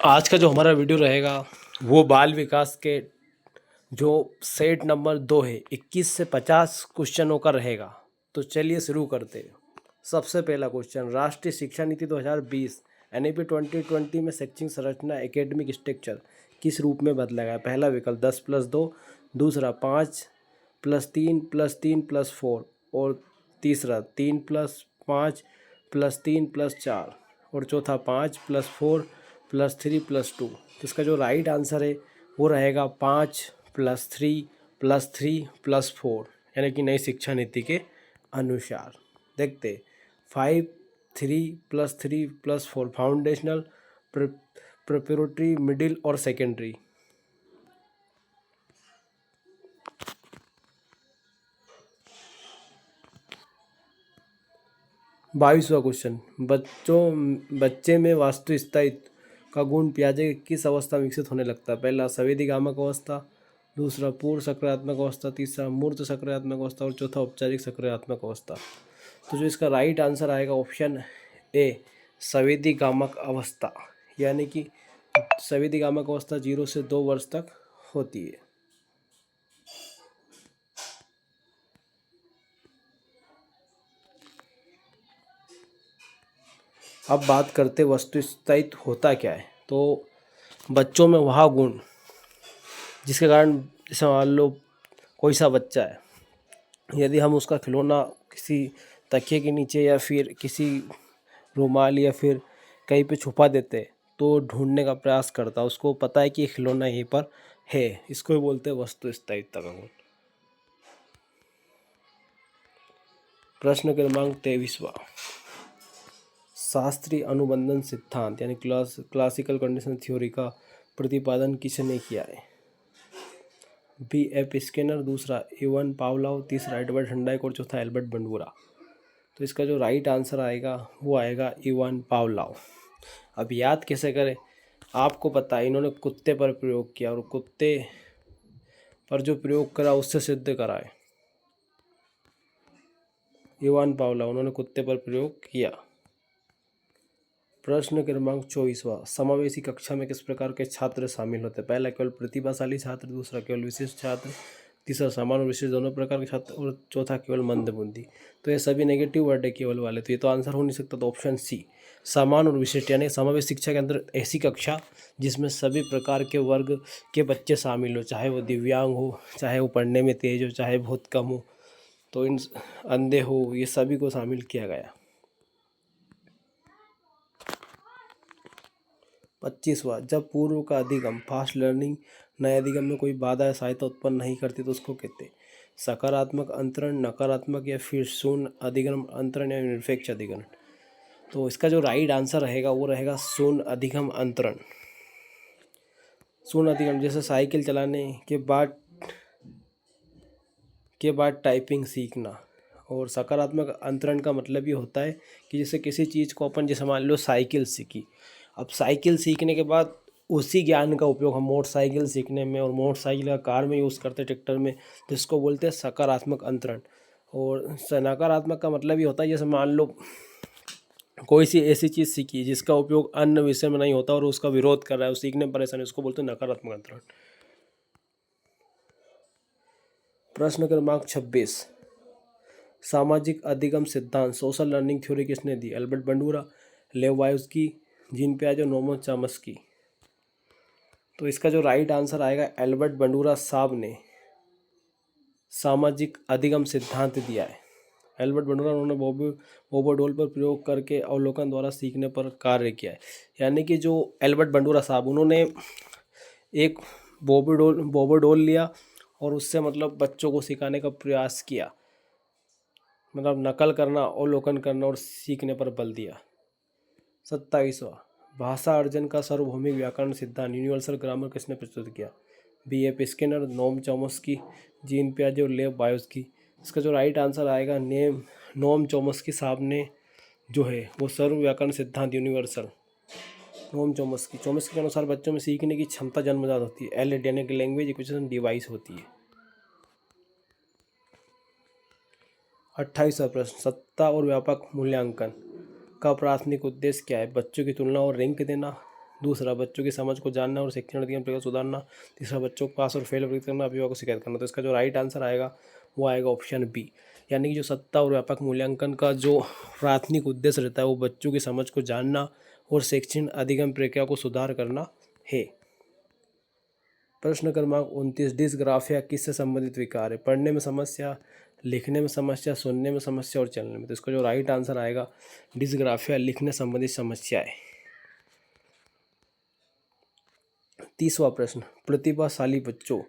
आज का जो हमारा वीडियो रहेगा वो बाल विकास के जो सेट नंबर 2 है 21 से 50 क्वेश्चनों का रहेगा। तो चलिए शुरू करते हैं। सबसे पहला क्वेश्चन, राष्ट्रीय शिक्षा नीति 2020 NEP 2020 में शैक्षिक संरचना एकेडमिक स्ट्रक्चर किस रूप में बदला गया। पहला विकल्प 10+2, दूसरा 5+3+3+4 और तीसरा 3+5+3+4 और चौथा 5+4+3+2। तो इसका जो राइट आंसर है वो रहेगा 5+3+3+4, यानी कि नई शिक्षा नीति के अनुसार। देखते 5, 3+3+4 फाउंडेशनल, प्रिपरेटरी, मिडिल और सेकेंडरी। बाईसवा क्वेश्चन, बच्चे में वास्तु स्थायित्व का गुण पियाजे की किस अवस्था में विकसित होने लगता है। पहला संवेदीगामक अवस्था, दूसरा पूर्व सकारात्मक अवस्था, तीसरा मूर्त सकारात्मक अवस्था और चौथा औपचारिक सकारात्मक अवस्था। तो जो इसका राइट आंसर आएगा ऑप्शन ए, संवेदीगामक अवस्था, यानी कि संवेदीगामक अवस्था 0 से 2 वर्ष तक होती है। अब बात करते वस्तु स्थायित्व होता क्या है। तो बच्चों में वह गुण जिसके कारण, जैसे मान लो कोई सा बच्चा है, यदि हम उसका खिलौना किसी तकिए के नीचे या फिर किसी रुमाल या फिर कहीं पे छुपा देते हैं तो ढूंढने का प्रयास करता है, उसको पता है कि ये खिलौना यहीं पर है, इसको ही बोलते हैं वस्तु स्थायित्व का गुण। प्रश्न क्रमांक 23वां, शास्त्रीय अनुबंधन सिद्धांत यानी क्लासिकल कंडीशन थ्योरी का प्रतिपादन किसने किया है। B.F. स्किनर, दूसरा इवन पावलोव, तीसरा एडवर्ड हंडाइक और चौथा एल्बर्ट बंडूरा। तो इसका जो राइट आंसर आएगा वो आएगा इवन पावलोव। अब याद कैसे करें, आपको पता है इन्होंने कुत्ते पर प्रयोग किया और कुत्ते पर जो प्रयोग करा उससे सिद्ध कराए। इवन पावलोव, उन्होंने कुत्ते पर प्रयोग किया। प्रश्न क्रमांक 24वां, समावेशी कक्षा में किस प्रकार के छात्र शामिल होते हैं। पहला केवल प्रतिभाशाली छात्र, दूसरा केवल विशिष्ट छात्र, तीसरा सामान्य और विशिष्ट दोनों प्रकार के छात्र और चौथा केवल मंदबुद्धि। तो ये सभी नेगेटिव वर्ड है केवल वाले, तो ये तो आंसर हो नहीं सकता। तो ऑप्शन सी, सामान्य और विशिष्ट, यानी समावेश शिक्षा के अंदर ऐसी कक्षा जिसमें सभी प्रकार के वर्ग के बच्चे शामिल हो, चाहे वो दिव्यांग हो, चाहे वो पढ़ने में तेज हो, चाहे बहुत कम हो, तो इन अंधे हो, ये सभी को शामिल किया गया। 25वां, जब पूर्व का अधिगम फास्ट लर्निंग नए अधिगम में कोई बाधा या सहायता उत्पन्न नहीं करती तो उसको कहते हैं सकारात्मक अंतरण, नकारात्मक या फिर शून्य अधिगम अंतरण या निरपेक्ष अधिगम। तो इसका जो राइट आंसर रहेगा वो रहेगा शून्य अधिगम अंतरण। शून्य अधिगम जैसे साइकिल चलाने के बाद टाइपिंग सीखना। और सकारात्मक अंतरण का मतलब ये होता है कि जैसे किसी चीज़ को अपन, जैसे मान लो साइकिल सीखी, अब साइकिल सीखने के बाद उसी ज्ञान का उपयोग हम मोटरसाइकिल सीखने में और मोटरसाइकिल का कार में यूज़ करते, ट्रैक्टर में, जिसको बोलते हैं सकारात्मक अंतरण। और नकारात्मक का मतलब ये होता है जैसे मान लो कोई सी ऐसी चीज़ सीखी जिसका उपयोग अन्य विषय में नहीं होता और उसका विरोध कर रहा है, उस सीखने में परेशानी, उसको बोलते हैं नकारात्मक अंतरण। प्रश्न क्रमांक 26, सामाजिक अधिगम सिद्धांत सोशल लर्निंग थ्योरी किसने दी। एल्बर्ट बंडूरा, लेव वायोस्की, जीन पियाजे, नोमो चॉम्स्की। तो इसका जो राइट आंसर आएगा एल्बर्ट बंडूरा साहब ने सामाजिक अधिगम सिद्धांत दिया है। एल्बर्ट बंडूरा, उन्होंने बोबोडोल पर प्रयोग करके अवलोकन द्वारा सीखने पर कार्य किया है। यानी कि जो एल्बर्ट बंडूरा साहब, उन्होंने एक बोबोडोल लिया और उससे मतलब बच्चों को सिखाने का प्रयास किया, मतलब नकल करना, अवलोकन करना और सीखने पर बल दिया। 27वां, भाषा अर्जन का सार्वभौमिक व्याकरण सिद्धांत यूनिवर्सल ग्रामर किसने प्रस्तुत किया। B.F. Skinner, Noam Chomsky, gene पियाजे और लेव वायोस्की। इसका जो राइट आंसर आएगा नोम चॉम्स्की साहब ने जो है वो सर्व व्याकरण सिद्धांत यूनिवर्सल। नोम चॉम्स्की के अनुसार बच्चों में सीखने की क्षमता जन्मजात होती है। LAD यानी कि लैंग्वेज एक्विजिशन डिवाइस होती है। 28वां प्रश्न, सत्ता और व्यापक मूल्यांकन का प्राथमिक उद्देश्य क्या है। बच्चों की तुलना और रैंक देना, दूसरा, बच्चों की समझ को जानना और शिक्षण अधिगम प्रक्रिया को सुधारना। तीसरा, बच्चों को पास और फेल वर्गीकृत करना, अभिभावक को शिकायत करना। तो इसका जो राइट आंसर आएगा वो आएगा ऑप्शन बी, यानी कि जो सत्ता और व्यापक मूल्यांकन का जो प्राथमिक उद्देश्य रहता है वो बच्चों की समझ को जानना और शिक्षण अधिगम प्रक्रिया को सुधार करना है। प्रश्न क्रमांक 29, डिस्ग्राफिया किससे संबंधित विकार है? पढ़ने में समस्या, लिखने में समस्या, सुनने में समस्या और चलने में। तो इसका जो राइट आंसर आएगा डिस्ग्राफिया लिखने संबंधित समस्या है। 30वां प्रश्न, प्रतिभाशाली बच्चों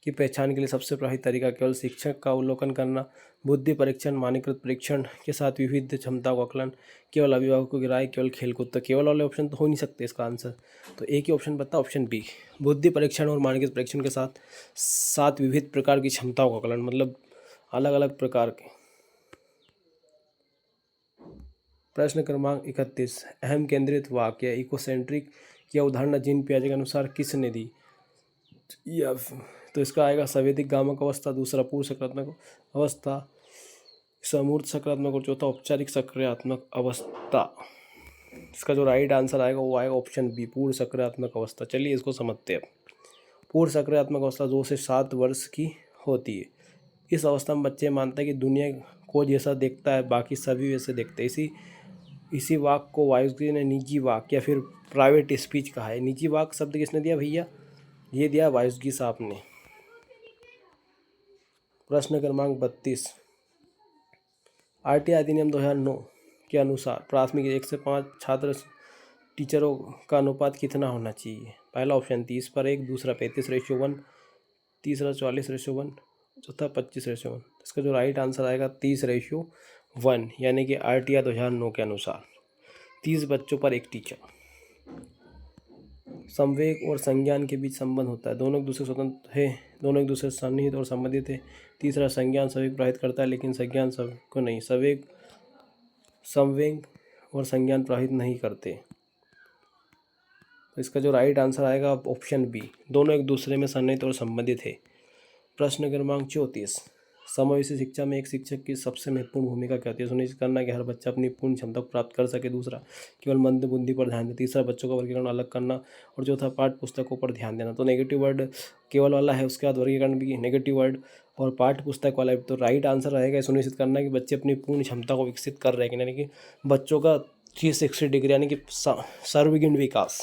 की पहचान के लिए सबसे प्रभावी तरीका केवल शिक्षक का अवलोकन करना, बुद्धि परीक्षण, मानकीकृत परीक्षण के साथ विविध क्षमता को आकलन, केवल अभिभावकों की राय, केवल खेलकूद। तो केवल वाले ऑप्शन तो हो नहीं सकते इसका आंसर, तो एक ही ऑप्शन बता, ऑप्शन बी, बुद्धि परीक्षण और मानकीकृत परीक्षण के साथ सात विविध प्रकार की क्षमताओं का आकलन, मतलब अलग अलग प्रकार के। प्रश्न क्रमांक 31, अहम केंद्रित वाक्य इकोसेंट्रिक की अवधारणा जीन पियाजे के अनुसार किसने दी? या तो इसका आएगा संवेदिक गामक अवस्था, दूसरा पूर्व सकारात्मक अवस्था, समूर्त सकारात्मक और चौथा औपचारिक सक्रियात्मक अवस्था। इसका जो राइट आंसर आएगा वो आएगा ऑप्शन बी, पूर्व सकारात्मक अवस्था। चलिए इसको समझते हैं। पूर्व सकारात्मक अवस्था 2 से 7 वर्ष की होती है। इस अवस्था में बच्चे मानते हैं कि दुनिया को जैसा देखता है बाकी सभी वैसे देखते हैं। इसी वाक को वायोस्की ने निजी वाक या फिर प्राइवेट स्पीच कहा है। निजी वाक शब्द किसने दिया भैया? ये दिया वायोस्की साहब ने। प्रश्न क्रमांक 32, आरटीआई अधिनियम 2009 के अनुसार प्राथमिक 1 से 5 छात्र टीचरों का अनुपात कितना होना चाहिए? पहला ऑप्शन 30:1, दूसरा 35:1, तीसरा 40:1, चौथा 25:1। इसका जो राइट आंसर आएगा 30:1, यानी कि आरटीआई 2009 के अनुसार 30 बच्चों पर एक टीचर। संवेग और संज्ञान के बीच संबंध होता है, दोनों एक दूसरे से स्वतंत्र है, दोनों एक दूसरे से सन्निहित और संबंधित है। तीसरा, संज्ञान संवेग प्रभावित करता है लेकिन संज्ञान संवेग को नहीं। संवेग और संज्ञान प्रभावित नहीं करते। तो इसका जो राइट आंसर आएगा ऑप्शन बी, दोनों एक दूसरे में सन्निहित और संबंधित है। प्रश्न क्रमांक 34, समावेशी शिक्षा में एक शिक्षक की सबसे महत्वपूर्ण भूमिका क्या होती है? सुनिश्चित करना कि हर बच्चा अपनी पूर्ण क्षमता को प्राप्त कर सके। दूसरा, केवल मंद बुद्धि पर ध्यान दें। तीसरा, बच्चों का वर्गीकरण अलग करना। और चौथा, पाठ्य पुस्तकों पर ध्यान देना। तो नेगेटिव वर्ड केवल वाला है, उसके बाद वर्गीकरण भी नेगेटिव वर्ड और पाठ्य पुस्तक वाला है। तो राइट आंसर रहेगा सुनिश्चित करना कि बच्चे अपनी पूर्ण क्षमता को विकसित कर रहे हैं, यानी कि बच्चों का 360 डिग्री यानी कि सर्वगिण विकास।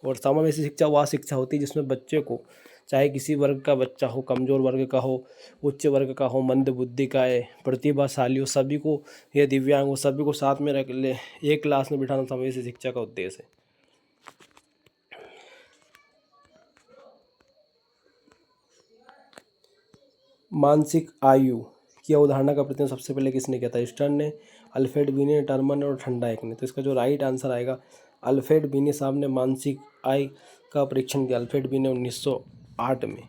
और समावेशी शिक्षा वह शिक्षा होती है जिसमें बच्चे को चाहे किसी वर्ग का बच्चा हो, कमज़ोर वर्ग का हो, उच्च वर्ग का हो, मंद बुद्धि का है, प्रतिभाशाली हो, सभी को या दिव्यांग हो, सभी को साथ में रख ले एक क्लास में बिठाना समावेशी शिक्षा का उद्देश्य है। मानसिक आयु की अवधारणा का प्रतिनिधित्व सबसे पहले किसने किया था? स्टर्न ने, अल्फ्रेड बिने, टर्मन और ठंडायक ने। तो इसका जो राइट आंसर आएगा अल्फ्रेड बिने साहब ने मानसिक आयु का परीक्षण किया, अल्फ्रेड बिने 1908 में।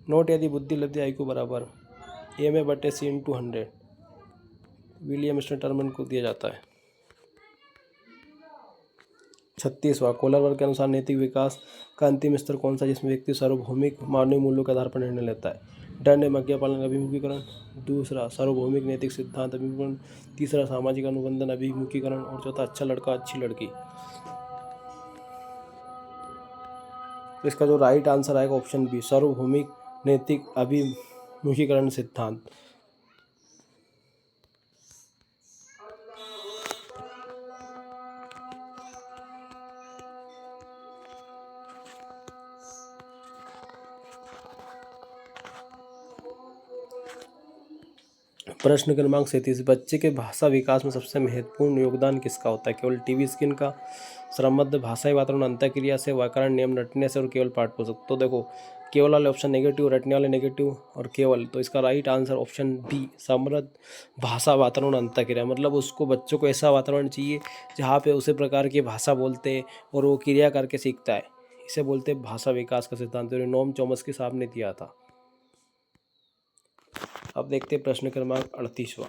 नोट, यदि बुद्धि लब्धि आयु को बराबर ma/c/100 विलियम स्टर्न टर्मन को दिया जाता है। 36वां, कोलर वर्ग के अनुसार नैतिक विकास का अंतिम स्तर कौन सा जिसमें व्यक्ति सार्वभौमिक मानवीय मूल्यों के आधार पर निर्णय लेता है? दंड एवं आज्ञा पालन अभिमुखीकरण, दूसरा सार्वभौमिक नैतिक सिद्धांत अभिमुखीकरण, तीसरा सामाजिक अनुबंधन अभिमुखीकरण और चौथा अच्छा लड़का अच्छी लड़की। तो इसका जो राइट आंसर आएगा ऑप्शन बी, सार्वभौमिक नैतिक अभिमुखीकरण सिद्धांत। प्रश्न क्रमांक 37, बच्चे के भाषा विकास में सबसे महत्वपूर्ण योगदान किसका होता है? केवल टीवी स्क्रीन का, श्रमबद्ध भाषाई वातावरण, अंतःक्रिया से, व्याकरण नियम रटने से और केवल पाठ पुस्तक। तो देखो केवल वाले ऑप्शन नेगेटिव, रटने वाले नेगेटिव और केवल, तो इसका राइट आंसर ऑप्शन बी, समृद्ध भाषा वातावरण अंतःक्रिया। मतलब उसको बच्चों को ऐसा वातावरण चाहिए जहाँ पे उसी प्रकार की भाषा बोलते हैं और वो क्रिया करके सीखता है। इसे बोलते हैं भाषा विकास का सिद्धांत, नोम चॉम्स्की साहब ने दिया था। अब देखते हैं प्रश्न क्रमांक 38वां,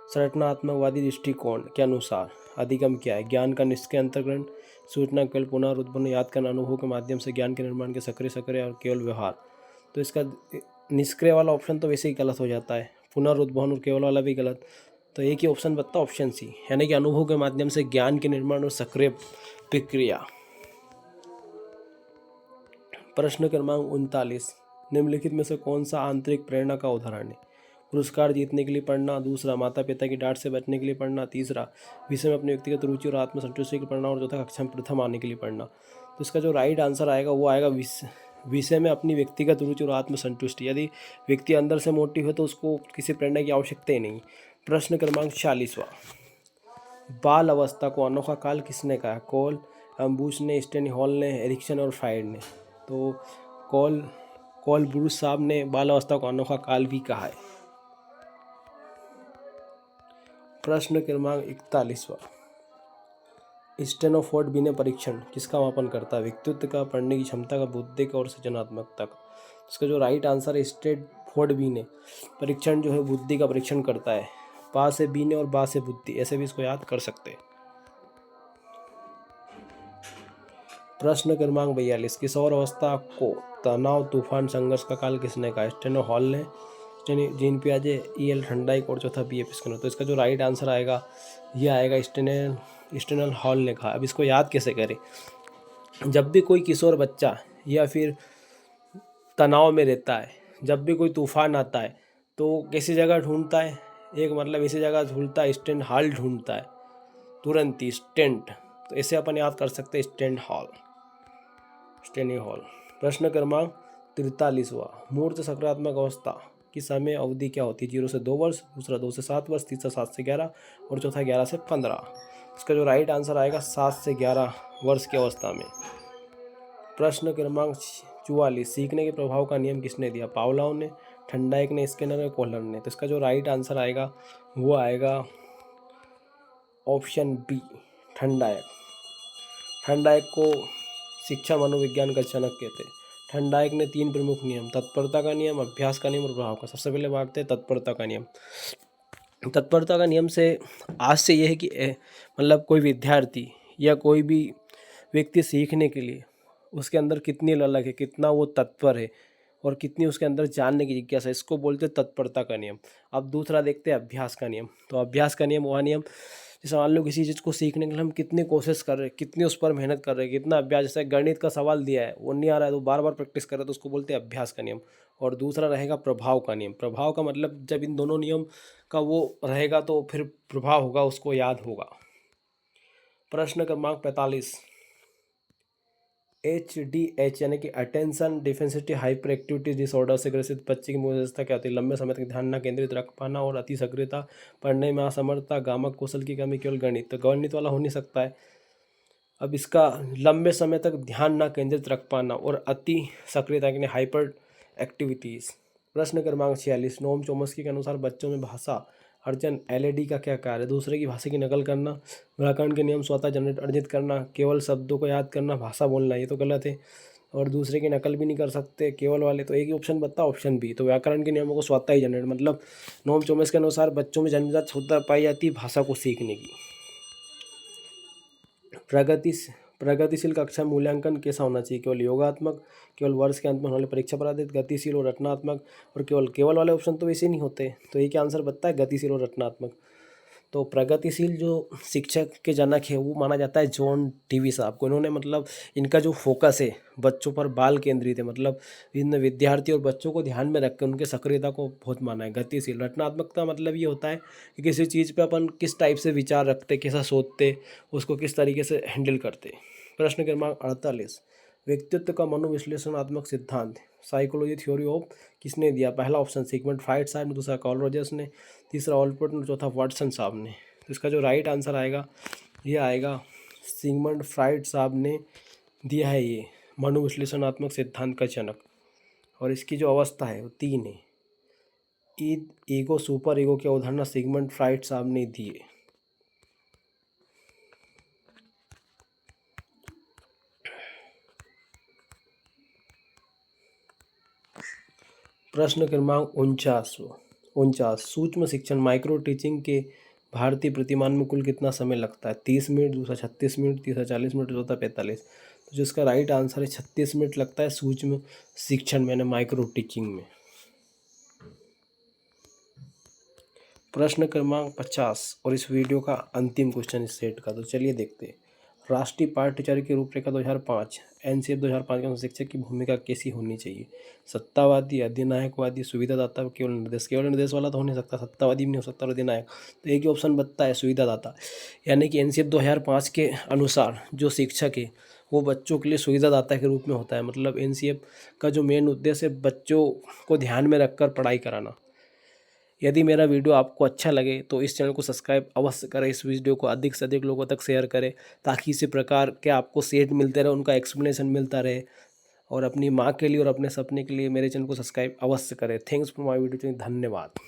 संरचनात्मकवादी दृष्टिकोण के अनुसार अधिगम क्या है? ज्ञान का निष्क्रिय अंतर्ग्रहण, सूचना केवल पुनरुत्पन्न, याद करना, अनुभव के माध्यम से ज्ञान के निर्माण के सक्रिय और केवल व्यवहार। तो इसका निष्क्रिय वाला ऑप्शन तो वैसे ही गलत हो जाता है, पुनरुत्पन्न और केवल वाला भी गलत, तो एक ही ऑप्शन बता, ऑप्शन सी, यानी कि अनुभव के माध्यम से ज्ञान के निर्माण और सक्रिय प्रक्रिया। प्रश्न क्रमांक 39, निम्नलिखित में से कौन सा आंतरिक प्रेरणा का उदाहरण है? पुरस्कार जीतने के लिए पढ़ना, दूसरा माता पिता की डांट से बचने के लिए पढ़ना, तीसरा विषय में अपनी व्यक्तिगत रुचि और आत्मसंतुष्टि के लिए पढ़ना, और चौथा कक्षा में प्रथम आने के लिए पढ़ना। तो इसका जो राइट आंसर आएगा वो आएगा विषय में अपनी व्यक्तिगत रुचि और आत्मसंतुष्टि। यदि व्यक्ति अंदर से मोटिव है तो उसको किसी प्रेरणा की आवश्यकता ही नहीं। प्रश्न क्रमांक 40वां, बाल अवस्था को अनोखा काल किसने कहा? कॉल, अम्बूच ने, स्टेनी हॉल ने, एरिक्सन और फ्राइड ने। तो कॉल ब्रूस साहब ने बाल अवस्था को अनोखा काल भी कहा है। प्रश्न क्रमांक 41वां, स्टेनोफोर्ड बिने परीक्षण किसका मापन करता है? व्यक्तित्व का, पढ़ने की क्षमता का, बुद्धि का और सृजनात्मकता का। इसका जो राइट आंसर है स्टेनफोर्ड बिने परीक्षण जो है बुद्धि का परीक्षण करता है। पा से बीने और बा से बुद्धि, ऐसे भी इसको याद कर सकते हैं। प्रश्न क्रमांक 42, किशोर अवस्था को तनाव, तूफान, संघर्ष का काल किसने कहा? स्टेनो हॉल ने, जीन पियाजे, E.L. ठंडाइक और चौथा B.F. स्किनर। तो इसका जो राइट आंसर आएगा ये आएगा स्टेनल हॉल ने कहा। अब इसको याद कैसे करें? जब भी कोई किशोर बच्चा या फिर तनाव में रहता है, जब भी कोई तूफान आता है तो किसी जगह ढूंढता है, एक मतलब इसी जगह ढूंढता है, स्टेन हॉल ढूंढता है तुरंत ही, स्टेंट। तो इसे अपन याद कर सकते हैं स्टेन हॉल, स्टेनी हॉल। प्रश्न क्रमांक 43वां, मूर्त सकारात्मक अवस्था की समय अवधि क्या होती है? 0 से 2 वर्ष, दूसरा 2 से 7 वर्ष, तीसरा 7 से 11 और चौथा 11 से 15। इसका जो राइट आंसर आएगा 7 से 11 वर्ष की अवस्था में। प्रश्न क्रमांक 44, सीखने के प्रभाव का नियम किसने दिया? पावलोव ने, ठंडाइक ने, स्किनर ने, कोहलर ने। तो इसका जो राइट आंसर आएगा वो आएगा ऑप्शन बी, ठंडाइक। ठंडाइक को शिक्षा मनोविज्ञान का जनक कहते हैं। ठंडाइक ने 3 प्रमुख नियम, तत्परता का नियम, अभ्यास का नियम और प्रभाव का। सबसे पहले बात है तत्परता का नियम। तत्परता का नियम से आज से यह है कि मतलब कोई विद्यार्थी या कोई भी व्यक्ति सीखने के लिए उसके अंदर कितनी ललक है, कितना वो तत्पर है और कितनी उसके अंदर जानने की जिज्ञासा है, इसको बोलते हैं तत्परता का नियम। अब दूसरा देखते हैं अभ्यास का नियम। तो अभ्यास का नियम वह नियम, जैसे मान लो किसी चीज़ को सीखने के लिए हम कितनी कोशिश कर रहे हैं, कितनी उस पर मेहनत कर रहे हैं, कितना अभ्यास। जैसे गणित का सवाल दिया है वो नहीं आ रहा है तो बार बार प्रैक्टिस कर रहे हैं, तो उसको बोलते हैं अभ्यास का नियम। और दूसरा रहेगा प्रभाव का नियम। प्रभाव का मतलब जब इन दोनों नियम का वो रहेगा तो फिर प्रभाव होगा, उसको याद होगा। प्रश्न क्रमांक 45, HDH यानी कि attention deficiency hyper activity disorder से ग्रसित बच्चे की मूल क्या होती है? लंबे समय तक ध्यान न केंद्रित रख पाना और अति सक्रियता, पढ़ने में असमर्थता, गामक कौशल की कमी, केवल गणित। तो गणित वाला हो नहीं सकता है। अब इसका लंबे समय तक ध्यान न केंद्रित रख पाना और अति सक्रियता के लिए हाइपर एक्टिविटीज़। प्रश्न क्रमांक 46, नोम चोम्स्की के अनुसार बच्चों में भाषा अर्जन LED का क्या कार्य है? दूसरे की भाषा की नकल करना, व्याकरण के नियम स्वतः जनरेट अर्जित करना, केवल शब्दों को याद करना, भाषा बोलना। ये तो गलत है, और दूसरे की नकल भी नहीं कर सकते केवल वाले। तो एक ही ऑप्शन बता, ऑप्शन बी। तो व्याकरण के नियमों को स्वतः ही जनरेट, मतलब नोम चोम्स्की के अनुसार बच्चों में जन्मजात क्षमता पाई जाती है भाषा को सीखने की। प्रगतिशील कक्षा मूल्यांकन कैसा होना चाहिए? केवल योगात्मक, केवल वर्ष के अंत में होने वाली परीक्षा पर आधारित, गतिशील और रचनात्मक, और केवल वाले ऑप्शन तो वैसे नहीं होते। तो ये क्या आंसर बनता है? गतिशील और रचनात्मक। तो प्रगतिशील जो शिक्षक के जनक है वो माना जाता है जॉन टीवी साहब को। इन्होंने मतलब इनका जो फोकस है बच्चों पर बाल केंद्रित है, मतलब इन विद्यार्थी और बच्चों को ध्यान में रखकर उनके सक्रियता को बहुत माना है। गतिशील, रचनात्मकता मतलब ये होता है कि किसी चीज़ पे अपन किस टाइप से विचार रखते, कैसा सोचते, उसको किस तरीके से हैंडल करते। प्रश्न क्रमांक 48, व्यक्तित्व का मनोविश्लेषणात्मक सिद्धांत साइकोलॉजी थ्योरी ऑफ किसने दिया? पहला ऑप्शन सिगमंड फ्राइड साहब ने, दूसरा कार्ल रॉजर्स ने, तीसरा ऑल्पोर्ट ने, चौथा वाटसन साहब ने। तो इसका जो राइट आंसर आएगा ये आएगा सिगमंड फ्राइड साहब ने दिया है ये मनोविश्लेषणात्मक सिद्धांत का जनक। और इसकी जो अवस्था है वो 3 है। ईगो, सुपर ईगो की अवधारणा सिगमंड फ्राइड साहब ने दी है। प्रश्न क्रमांक 49, सूक्ष्म शिक्षण माइक्रो टीचिंग के भारतीय प्रतिमान में कुल कितना समय लगता है? 30 मिनट, दूसरा 36 मिनट, तीसरा 40 मिनट, चौथा 45। तो जिसका राइट आंसर है 36 मिनट लगता है सूक्ष्म शिक्षण में, माइक्रो टीचिंग में। प्रश्न क्रमांक 50 और इस वीडियो का अंतिम क्वेश्चन इस सेट का। तो चलिए देखते हैं। राष्ट्रीय पाठ्यचर्या की रूपरेखा 2005 एनसीएफ 2005 के अनुसार शिक्षक की भूमिका कैसी होनी चाहिए? सत्तावादी, अधिनायकवादी, सुविधादाता, केवल निर्देश। केवल निर्देश वाला तो हो नहीं सकता, सत्तावादी भी नहीं हो सकता और अधिनायक। तो एक ही ऑप्शन बनता है सुविधादाता। यानी कि एनसीएफ 2005 के अनुसार जो शिक्षक है वो बच्चों के लिए सुविधादाता के रूप में होता है। मतलब एनसीएफ का जो मेन उद्देश्य है बच्चों को ध्यान में रखकर पढ़ाई कराना। यदि मेरा वीडियो आपको अच्छा लगे तो इस चैनल को सब्सक्राइब अवश्य करें, इस वीडियो को अधिक से अधिक लोगों तक शेयर करें ताकि इसी प्रकार के आपको सेट मिलते रहे, उनका एक्सप्लेनेशन मिलता रहे। और अपनी माँ के लिए और अपने सपने के लिए मेरे चैनल को सब्सक्राइब अवश्य करें। थैंक्स फॉर माय वीडियो, धन्यवाद।